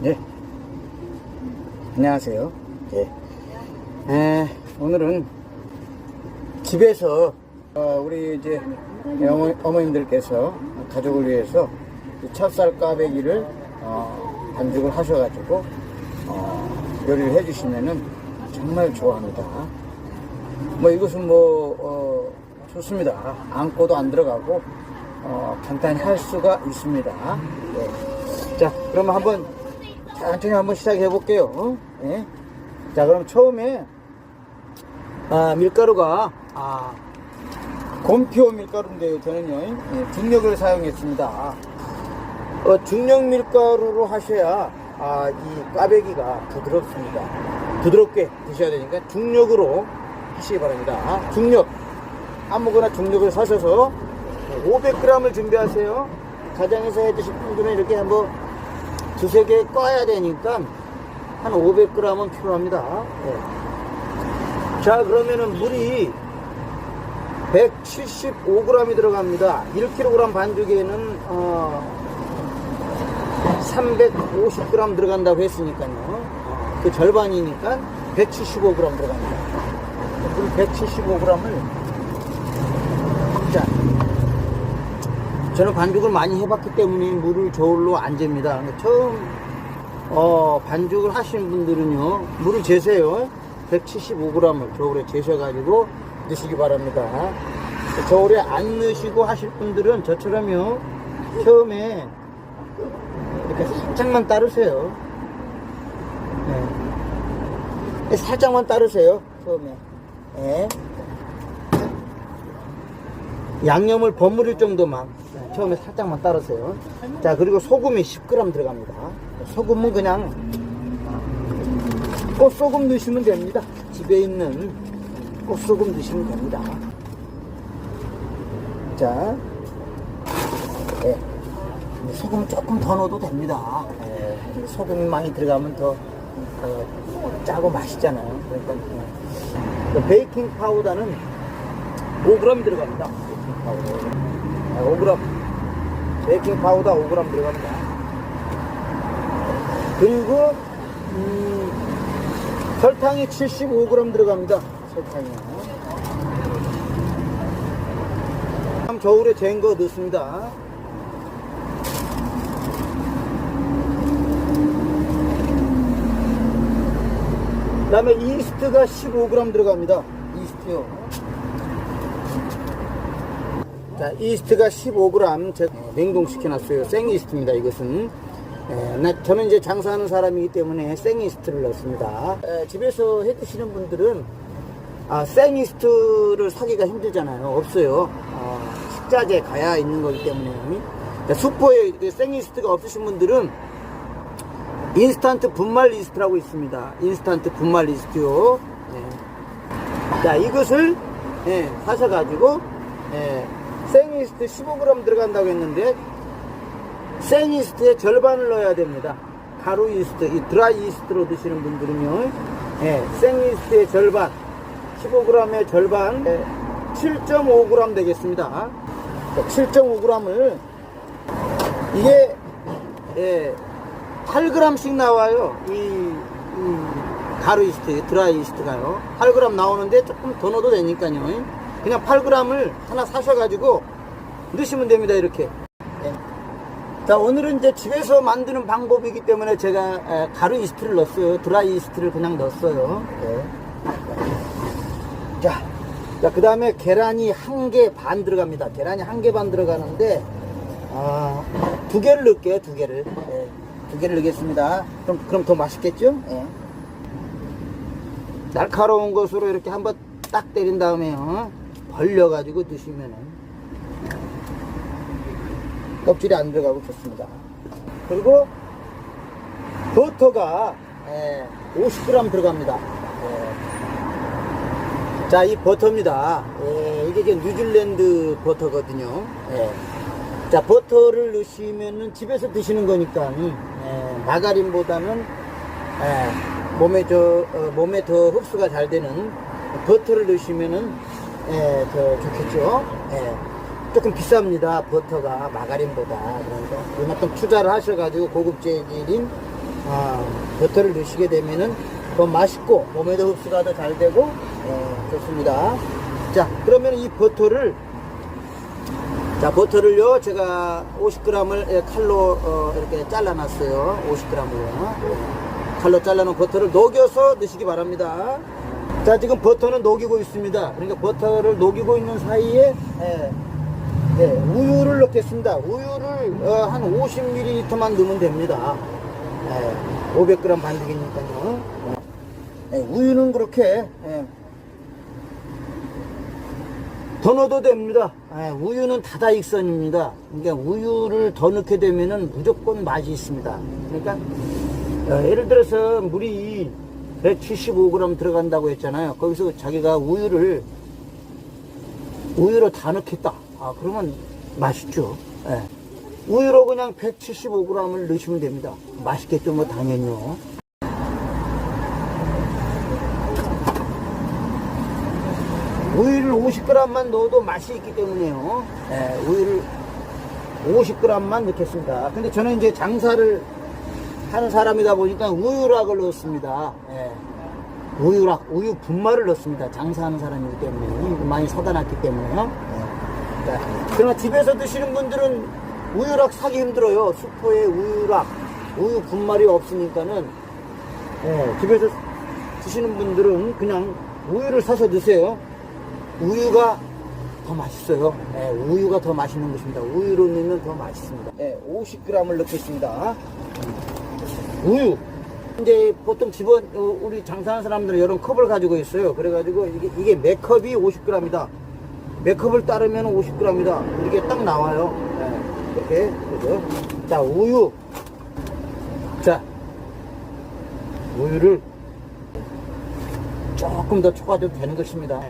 네, 안녕하세요. 오늘은 집에서 우리 이제 어머님들께서 가족을 위해서 찹쌀 꽈배기를 반죽을 하셔가지고 요리를 해주시면은 정말 좋아합니다. 뭐 이것은 좋습니다. 안고도 안 들어가고 간단히 할 수가 있습니다. 네. 자, 그러면 천천히 한번 시작해 볼게요. 네. 자, 그럼 처음에 밀가루가 곰피오 밀가루인데요. 저는요 중력을 사용했습니다. 중력 밀가루로 하셔야 이 꽈배기가 부드럽습니다. 부드럽게 드셔야 되니까 중력으로 하시기 바랍니다. 중력, 아무거나 중력을 사셔서 500g을 준비하세요. 가정에서 해 드실 분들은 이렇게 한번 두세 개 꺼야 되니까 한 500g은 필요합니다. 네. 자, 그러면은 물이 175g이 들어갑니다. 1kg 반죽에는 350g 들어간다고 했으니까요. 그 절반이니까 175g 들어갑니다. 물 175g을 저는 반죽을 많이 해봤기 때문에 물을 저울로 안 잽니다. 처음 반죽을 하시는 분들은요 물을 재세요. 175g을 저울에 재셔가지고 넣으시기 바랍니다. 저울에 안 넣으시고 하실 분들은 저처럼요 처음에 이렇게 살짝만 따르세요. 네. 살짝만 따르세요 처음에. 네. 양념을 버무릴 정도만 처음에 살짝만 따르세요. 자, 그리고 소금이 10g 들어갑니다. 소금은 그냥 꽃소금 넣으시면 됩니다. 집에 있는 꽃소금 넣으시면 됩니다. 자, 네. 소금 조금 더 넣어도 됩니다. 네. 소금이 많이 들어가면 더 짜고 맛있잖아요. 그러니까 베이킹 파우더는 5g 들어갑니다. 5g 베이킹 파우더 5g 들어갑니다. 그리고 설탕이 75g 들어갑니다. 설탕이요. 저울에 잰 거 넣습니다. 그 다음에 이스트가 15g 들어갑니다. 이스트요. 자, 이스트가 15g 제가 냉동시켜 놨어요. 생이스트입니다. 이것은 저는 이제 장사하는 사람이기 때문에 생이스트를 넣습니다. 집에서 해 드시는 분들은 생이스트를 사기가 힘들잖아요. 없어요. 식자재 가야 있는 거기 때문에. 슈퍼에 생이스트가 없으신 분들은 인스턴트 분말 이스트라고 있습니다. 인스턴트 분말 이스트요. 자, 이것을 사셔가지고 생이스트 15g 들어간다고 했는데 생이스트의 절반을 넣어야 됩니다. 가루 이스트, 이 드라이 이스트로 드시는 분들은요 생이스트의 절반, 15g의 절반 7.5g 되겠습니다. 7.5g을 이게 8g씩 나와요. 이 가루 이스트, 드라이 이스트가요 8g 나오는데 조금 더 넣어도 되니까요. 그냥 8g을 하나 사셔가지고 넣으시면 됩니다. 이렇게. 네. 자, 오늘은 이제 집에서 만드는 방법이기 때문에 제가 가루 이스트를 넣었어요. 드라이 이스트를 그냥 넣었어요. 네. 자, 그 다음에 계란이 1개 반 들어갑니다. 계란이 1개 반 들어가는데 2개를 넣을게요. 2개를. 네. 2개를 넣겠습니다. 그럼 더 맛있겠죠? 네. 날카로운 것으로 이렇게 한번 딱 때린 다음에요. 벌려가지고 드시면은 껍질이 안 들어가고 좋습니다. 그리고 버터가 50g 들어갑니다. 자, 이 버터입니다. 이게 이제 뉴질랜드 버터거든요. 자, 버터를 넣으시면은 집에서 드시는 거니까 마가린보다는 몸에 더 흡수가 잘 되는 버터를 넣으시면은 더 좋겠죠. 조금 비쌉니다. 버터가 마가린보다. 그러니까 그만큼 투자를 하셔가지고 고급 재질인 버터를 넣으시게 되면은 더 맛있고 몸에도 흡수가 더 잘 되고 좋습니다. 자, 그러면 이 버터를요 제가 50g을 칼로 이렇게 잘라놨어요. 50g을요 칼로 잘라놓은 버터를 녹여서 넣으시기 바랍니다. 자, 지금 버터는 녹이고 있습니다. 그러니까 버터를 녹이고 있는 사이에 우유를 넣겠습니다. 우유를 한 50ml만 넣으면 됩니다. 500g 반죽이니까요. 우유는 그렇게 더 넣어도 됩니다. 우유는 다다익선입니다. 그러니까 우유를 더 넣게 되면은 무조건 맛이 있습니다. 그러니까 예를 들어서 물이 175g 들어간다고 했잖아요. 거기서 자기가 우유로 다 넣겠다. 그러면 맛있죠. 우유로 그냥 175g을 넣으시면 됩니다. 맛있겠죠, 뭐 당연히요. 우유를 50g만 넣어도 맛이 있기 때문에요. 우유를 50g만 넣겠습니다. 근데 저는 이제 장사를 하는 사람이다 보니까 우유락을 넣습니다. 우유 분말을 넣습니다. 장사하는 사람이기 때문에 많이 사다 놨기 때문에요. 그러나 집에서 드시는 분들은 우유락 사기 힘들어요. 슈퍼에 우유 분말이 없으니까는 집에서 드시는 분들은 그냥 우유를 사서 드세요. 우유가 더 맛있어요. 우유가 더 맛있는 것입니다. 우유로 넣으면 더 맛있습니다. 50g을 넣겠습니다. 우유. 이제 보통 우리 장사하는 사람들은 이런 컵을 가지고 있어요. 그래가지고 이게 매컵이 50g이다. 매컵을 따르면 50g이다. 이렇게 딱 나와요. 이렇게. 그죠? 자, 우유. 자, 우유를 조금 더 초과해도 되는 것입니다.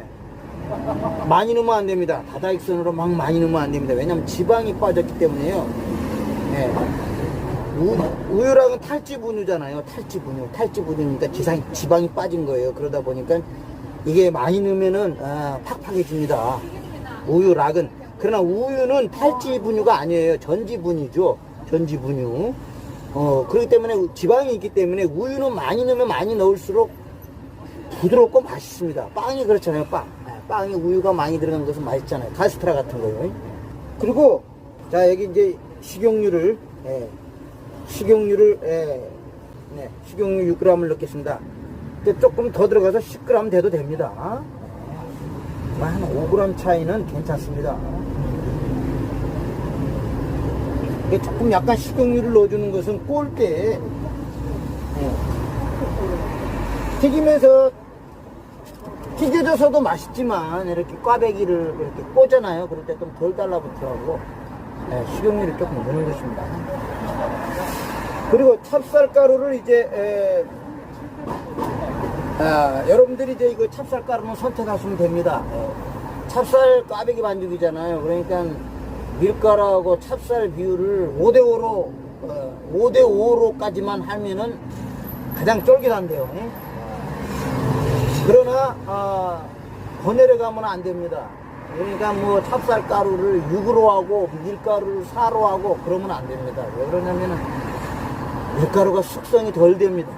많이 넣으면 안 됩니다. 다다익선으로 막 많이 넣으면 안 됩니다. 왜냐면 지방이 빠졌기 때문에요. 우유랑은 탈지분유잖아요. 탈지분유니까 지방이 빠진 거예요. 그러다 보니까 이게 많이 넣으면은 팍팍해집니다. 우유락은. 그러나 우유는 탈지분유가 아니에요. 전지분유죠. 전지분유. 그렇기 때문에 지방이 있기 때문에 우유는 많이 넣으면 많이 넣을수록 부드럽고 맛있습니다. 빵이 그렇잖아요. 빵에 우유가 많이 들어간 것은 맛있잖아요. 카스테라 같은 거요. 그리고 자, 여기 이제 식용유를 6g을 넣겠습니다. 근데 조금 더 들어가서 10g 돼도 됩니다. 한 5g 차이는 괜찮습니다. 조금 약간 식용유를 넣어주는 것은 구울 때 튀기면서 튀겨져서도 맛있지만 이렇게 꽈배기를 이렇게 꽂잖아요. 그럴 때 좀 덜 달라붙어하고 식용유를 조금 넣는 것입니다. 그리고 찹쌀가루를 이제 여러분들이 이제 이거 찹쌀가루는 선택하시면 됩니다. 찹쌀 꽈배기 반죽이잖아요. 그러니까 밀가루하고 찹쌀 비율을 5대5로까지만 하면은 가장 쫄깃한데요. 그러나 더 내려가면 안 됩니다. 그러니까 뭐 찹쌀가루를 6으로 하고 밀가루를 4로 하고 그러면 안 됩니다. 왜 그러냐면은 밀가루가 숙성이 덜 됩니다.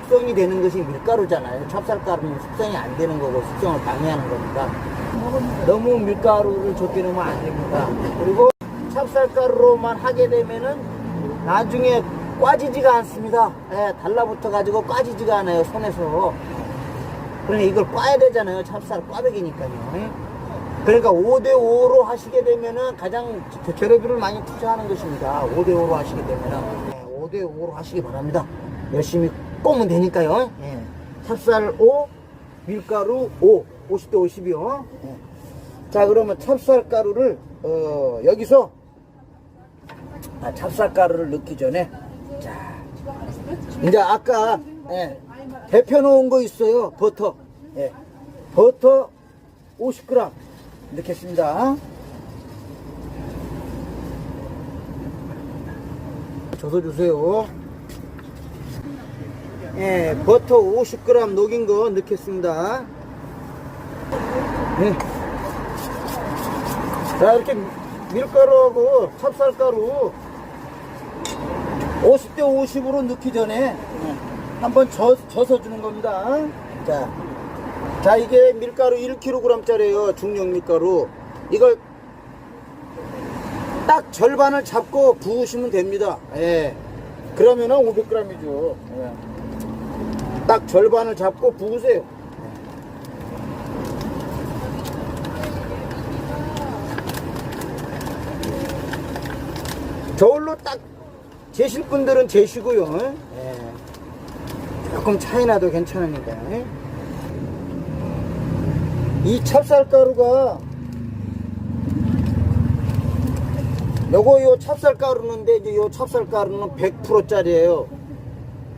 숙성이 되는 것이 밀가루잖아요. 찹쌀가루는 숙성이 안 되는 거고 숙성을 방해하는 거니까 너무 밀가루를 적게 넣으면 안 됩니다. 그리고 찹쌀가루로만 하게 되면은 나중에 꽈지지가 않습니다. 달라붙어 가지고 꽈지지가 않아요, 손에서. 그러니까 이걸 꽈야 되잖아요. 찹쌀 꽈배기니까요. 그러니까 5대5로 하시게 되면은 가장 재료비를 많이 투자하는 것입니다. 5대5로 하시게 되면은 5대5로 하시기 바랍니다. 열심히 꼬면 되니까요. 찹쌀 5, 밀가루 5, 50대 50이요. 자, 그러면 찹쌀가루를 여기서 찹쌀가루를 넣기 전에 자, 이제 아까 데펴 놓은 거 있어요. 버터. 버터 50g 넣겠습니다. 줘서주세요. 버터 50g 녹인 거 넣겠습니다. 자, 이렇게 밀가루하고 찹쌀가루 50대 50으로 넣기 전에 한번 져서 주는 겁니다. 자, 이게 밀가루 1kg짜리예요. 중력 밀가루. 이걸 딱 절반을 잡고 부으시면 됩니다. 예. 그러면은 500g이죠. 예. 딱 절반을 잡고 부으세요. 저울로 딱 재실 분들은 재시고요. 예. 조금 차이 나도 괜찮으니까. 이 찹쌀가루가 요 찹쌀가루인데 이제 요 찹쌀가루는 100%짜리예요.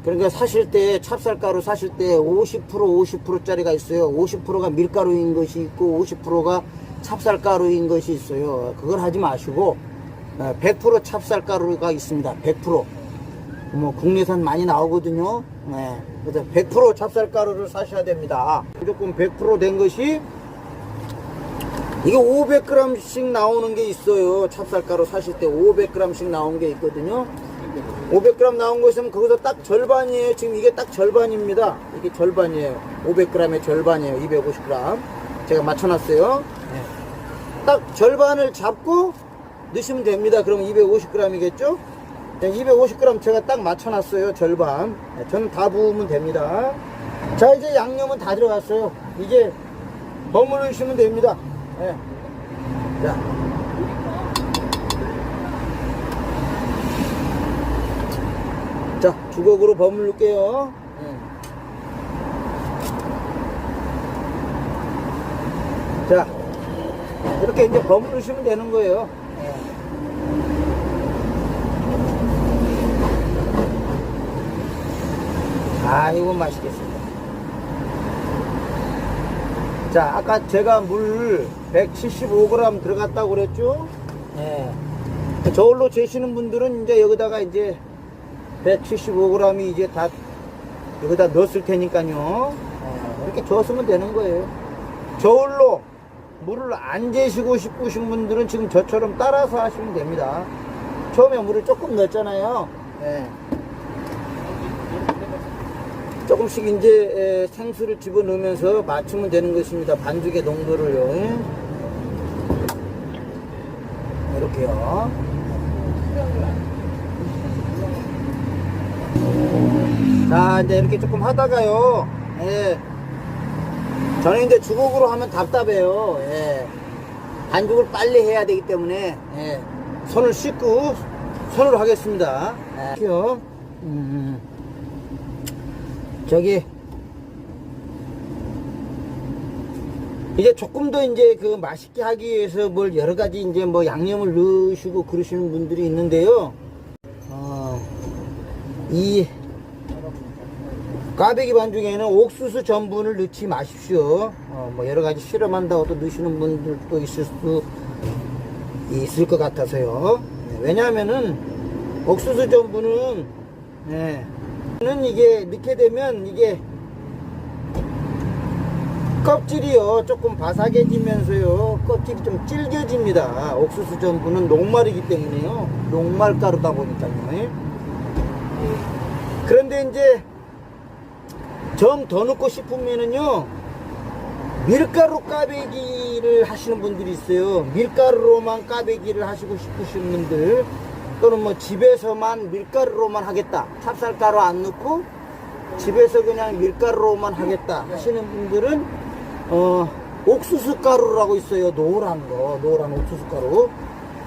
그러니까 사실 때 찹쌀가루 사실 때 50%짜리가 있어요. 50%가 밀가루인 것이 있고 50%가 찹쌀가루인 것이 있어요. 그걸 하지 마시고 100% 찹쌀가루가 있습니다. 100%. 뭐 국내산 많이 나오거든요. 네. 그래서 100% 찹쌀가루를 사셔야 됩니다. 무조건 100% 된 것이 이게 500g씩 나오는 게 있어요. 찹쌀가루 사실 때 500g씩 나온 게 있거든요. 500g 나온 거 있으면 거기서 딱 절반이에요. 지금 이게 딱 절반입니다. 이게 절반이에요. 500g의 절반이에요. 250g. 제가 맞춰놨어요. 네. 딱 절반을 잡고 넣으시면 됩니다. 그럼 250g이겠죠? 250g 제가 딱 맞춰놨어요. 절반. 네, 저는 다 부으면 됩니다. 자, 이제 양념은 다 들어갔어요. 이제 버무려 주시면 됩니다. 네. 자, 주걱으로 버무릴게요. 네. 자, 이렇게 이제 버무리시면 되는 거예요. 네. 아, 이거 맛있겠습니다. 자, 아까 제가 물 175g 들어갔다고 그랬죠? 네. 저울로 재시는 분들은 이제 여기다가 이제 175g이 이제 다 여기다 넣었을 테니까요. 이렇게 저으면 되는 거예요. 저울로 물을 안 재시고 싶으신 분들은 지금 저처럼 따라서 하시면 됩니다. 처음에 물을 조금 넣었잖아요. 네. 조금씩 이제 생수를 집어넣으면서 맞추면 되는 것입니다. 반죽의 농도를요. 이렇게요. 자, 이제 이렇게 조금 하다가요. 예. 저는 이제 주걱으로 하면 답답해요. 예. 반죽을 빨리 해야 되기 때문에 예. 손을 씻고 손으로 하겠습니다. 이렇게요. 저기 이제 조금 더 이제 그 맛있게 하기 위해서 뭘 여러 가지 이제 뭐 양념을 넣으시고 그러시는 분들이 있는데요. 이 꽈배기 반죽에는 옥수수 전분을 넣지 마십시오. 뭐 여러 가지 실험한다고 또 넣으시는 분들도 있을 것 같아서요. 왜냐하면은 옥수수 전분은 이게 넣게 되면 이게 껍질이요 조금 바삭해지면서요 껍질이 좀 질겨집니다. 옥수수 전분은 녹말이기 때문에요. 녹말가루다 보니까요. 그런데 이제 좀 더 넣고 싶으면은요 밀가루 꽈배기를 하시는 분들이 있어요. 밀가루로만 꽈배기를 하시고 싶으신 분들, 또는 뭐 집에서만 밀가루로만 하겠다, 찹쌀가루 안 넣고 집에서 그냥 밀가루로만 하겠다 하시는 분들은 옥수수 가루라고 있어요. 노란 옥수수 가루.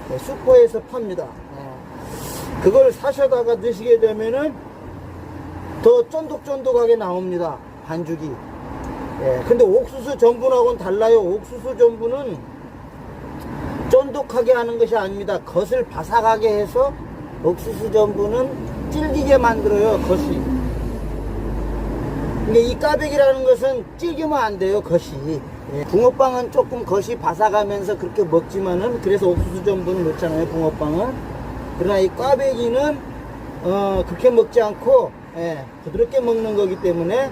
네, 슈퍼에서 팝니다. 그걸 사셔다가 넣으시게 되면은 더 쫀득쫀득하게 나옵니다. 반죽이. 근데 옥수수 전분하고는 달라요. 옥수수 전분은 쫀득하게 하는 것이 아닙니다. 겉을 바삭하게 해서 옥수수 전분은 질기게 만들어요. 겉이. 근데 이 꽈배기라는 것은 질기면 안 돼요. 겉이. 붕어빵은 조금 겉이 바삭하면서 그렇게 먹지만은, 그래서 옥수수 전분을 넣잖아요. 붕어빵은. 그러나 이 꽈배기는 그렇게 먹지 않고 부드럽게 먹는 거기 때문에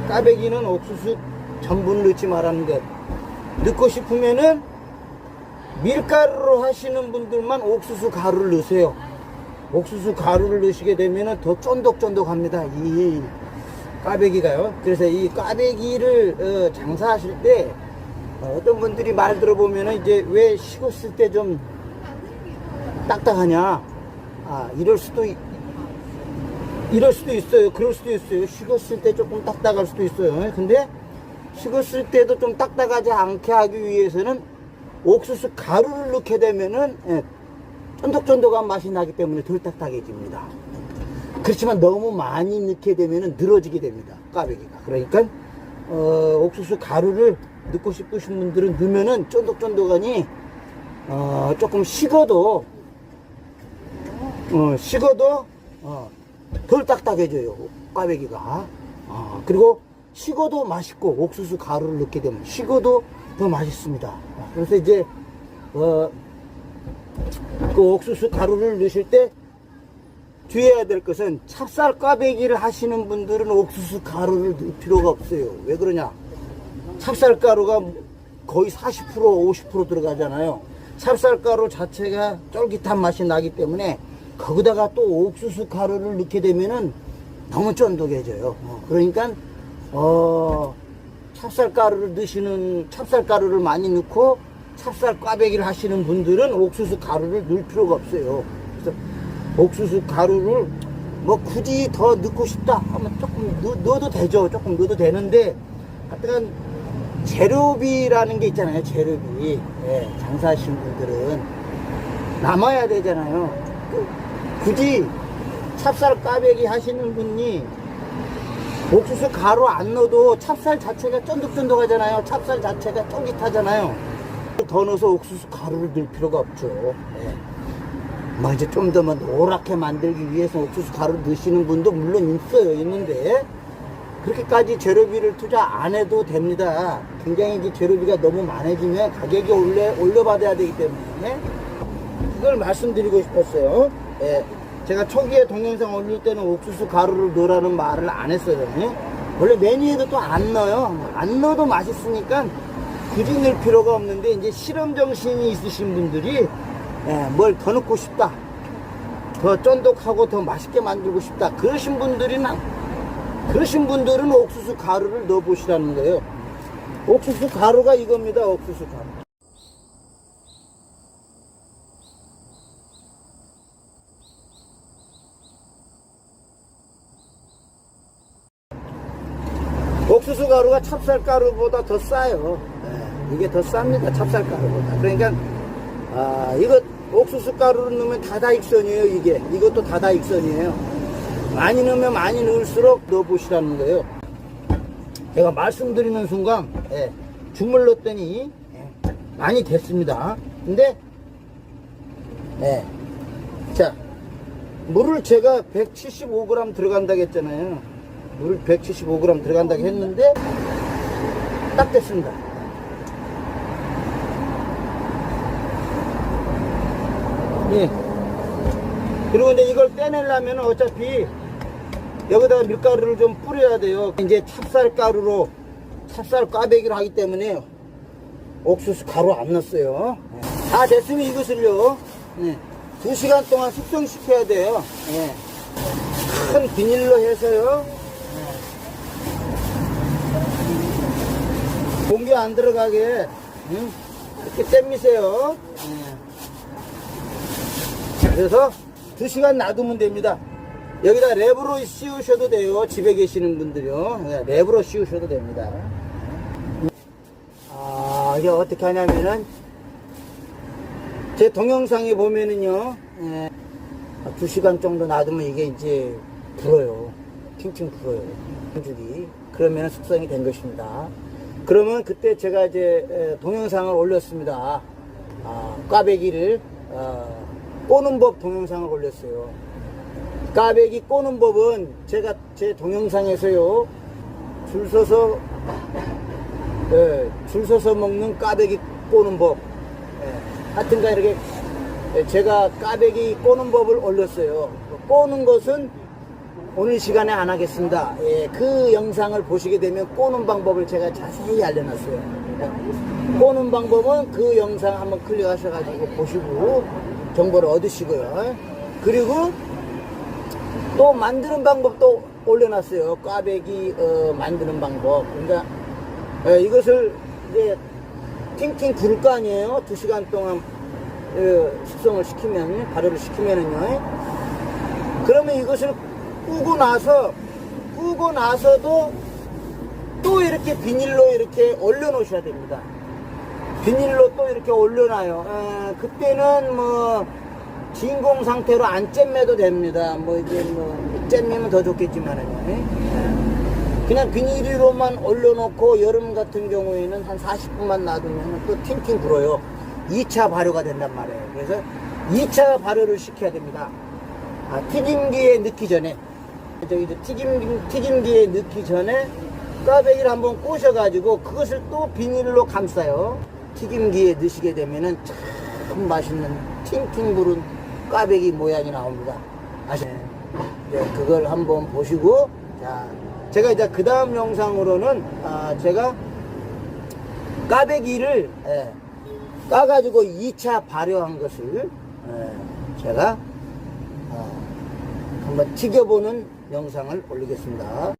꽈배기는 옥수수 전분을 넣지 말라는 것. 넣고 싶으면은 밀가루로 하시는 분들만 옥수수 가루를 넣으세요. 옥수수 가루를 넣으시게 되면 더 쫀득쫀득합니다. 이 꽈배기가요. 그래서 이 꽈배기를 장사하실 때 어떤 분들이 말 들어보면 이제 왜 식었을 때 좀 딱딱하냐, 이럴 수도 있어요. 그럴 수도 있어요. 식었을 때 조금 딱딱할 수도 있어요. 근데 식었을 때도 좀 딱딱하지 않게 하기 위해서는 옥수수 가루를 넣게 되면은 쫀득쫀득한 맛이 나기 때문에 덜 딱딱해집니다. 그렇지만 너무 많이 넣게 되면은 늘어지게 됩니다. 꽈배기가. 그러니까 옥수수 가루를 넣고 싶으신 분들은 넣으면은 쫀득쫀득하니 조금 식어도 덜 딱딱해져요. 꽈배기가. 그리고 식어도 맛있고 옥수수 가루를 넣게 되면 식어도 더 맛있습니다. 그래서 이제 그 옥수수 가루를 넣으실 때 주의해야 될 것은 찹쌀 꽈배기를 하시는 분들은 옥수수 가루를 넣을 필요가 없어요. 왜 그러냐? 찹쌀 가루가 거의 40% 50% 들어가잖아요. 찹쌀 가루 자체가 쫄깃한 맛이 나기 때문에 거기다가 또 옥수수 가루를 넣게 되면은 너무 쫀득해져요. 그러니까 찹쌀 가루를 많이 넣고 찹쌀 꽈배기를 하시는 분들은 옥수수 가루를 넣을 필요가 없어요. 그래서 옥수수 가루를 뭐 굳이 더 넣고 싶다 하면 조금 넣어도 되죠. 조금 넣어도 되는데 하여튼 재료비라는 게 있잖아요. 재료비. 장사하시는 분들은 남아야 되잖아요. 굳이 찹쌀 꽈배기 하시는 분이 옥수수 가루 안 넣어도 찹쌀 자체가 쫀득쫀득하잖아요. 찹쌀 자체가 쫄깃하잖아요. 더 넣어서 옥수수 가루를 넣을 필요가 없죠. 뭐 이제 좀 더 노랗게 만들기 위해서 옥수수 가루 넣으시는 분도 물론 있는데 그렇게까지 재료비를 투자 안 해도 됩니다. 굉장히 이제 재료비가 너무 많아지면 가격이 올려받아야 되기 때문에 그걸 말씀드리고 싶었어요. 제가 초기에 동영상 올릴 때는 옥수수 가루를 넣으라는 말을 안 했어요. 원래 메뉴에도 또 안 넣어요. 안 넣어도 맛있으니까 굳이 넣을 필요가 없는데 이제 실험 정신이 있으신 분들이 뭘 더 넣고 싶다, 더 쫀득하고 더 맛있게 만들고 싶다 그러신 분들은 옥수수 가루를 넣어 보시라는 거예요. 옥수수 가루가 이겁니다. 옥수수 가루. 옥수수 가루가 찹쌀 가루보다 더 싸요. 이게 더 쌉니다. 찹쌀 가루보다. 그러니까 이거 옥수수 가루를 넣으면 다다익선이에요. 이것도 다다익선이에요. 많이 넣으면 많이 넣을수록 넣어보시라는 거예요. 제가 말씀드리는 순간 주물 넣었더니 많이 됐습니다. 근데 자, 물을 제가 175g 들어간다고 했잖아요. 물 175g 들어간다고 했는데 딱 됐습니다. 그리고 이제 이걸 빼내려면 어차피 여기다가 밀가루를 좀 뿌려야 돼요. 이제 찹쌀 꽈배기를 하기 때문에 옥수수 가루 안 넣었어요. 다 됐으면 이것을요 2시간 동안 숙성시켜야 돼요. 큰 비닐로 해서요. 공기 안 들어가게 이렇게 땜미세요. 그래서 2시간 놔두면 됩니다. 여기다 랩으로 씌우셔도 돼요. 집에 계시는 분들이요. 랩으로 씌우셔도 됩니다. 이게 어떻게 하냐면은 제 동영상에 보면은요 2시간 정도 놔두면 이게 이제 불어요. 팅팅 불어요. 줄이. 그러면 숙성이 된 것입니다. 그러면 그때 제가 이제 동영상을 올렸습니다. 꽈배기를 꼬는 법 동영상을 올렸어요. 꽈배기 꼬는 법은 제가 제 동영상에서요 줄 서서 먹는 꽈배기 꼬는 법, 하여튼간 이렇게 제가 꽈배기 꼬는 법을 올렸어요. 꼬는 것은 오늘 시간에 안 하겠습니다. 그 영상을 보시게 되면 꼬는 방법을 제가 자세히 알려놨어요. 꼬는 방법은 그 영상 한번 클릭하셔가지고 보시고 정보를 얻으시고요. 그리고 또 만드는 방법도 올려놨어요. 꽈배기 만드는 방법. 그러니까 이것을 이제 팅팅 부을 거 아니에요. 2시간 동안 숙성을 시키면, 발효를 시키면은요. 그러면 이것을 꾸고 나서도 또 이렇게 비닐로 이렇게 올려 놓으셔야 됩니다. 비닐로 또 이렇게 올려놔요. 그때는 뭐 진공 상태로 안 잼매도 됩니다. 뭐 이제 뭐 잼매면 더 좋겠지만은요. 그냥 비닐로만 올려놓고 여름 같은 경우에는 한 40분만 놔두면 또 팅팅 불어요. 2차 발효가 된단 말이에요. 그래서 2차 발효를 시켜야 됩니다. 튀김기에 넣기 전에, 튀김기에 넣기 전에 꽈배기를 한번 꼬셔가지고 그것을 또 비닐로 감싸요. 튀김기에 넣으시게 되면은 참 맛있는 팅팅 부른 꽈배기 모양이 나옵니다. 아시네. 그걸 한번 보시고, 자, 제가 이제 그 다음 영상으로는 제가 꽈배기를 까가지고 2차 발효한 것을 제가 한번 튀겨보는 영상을 올리겠습니다.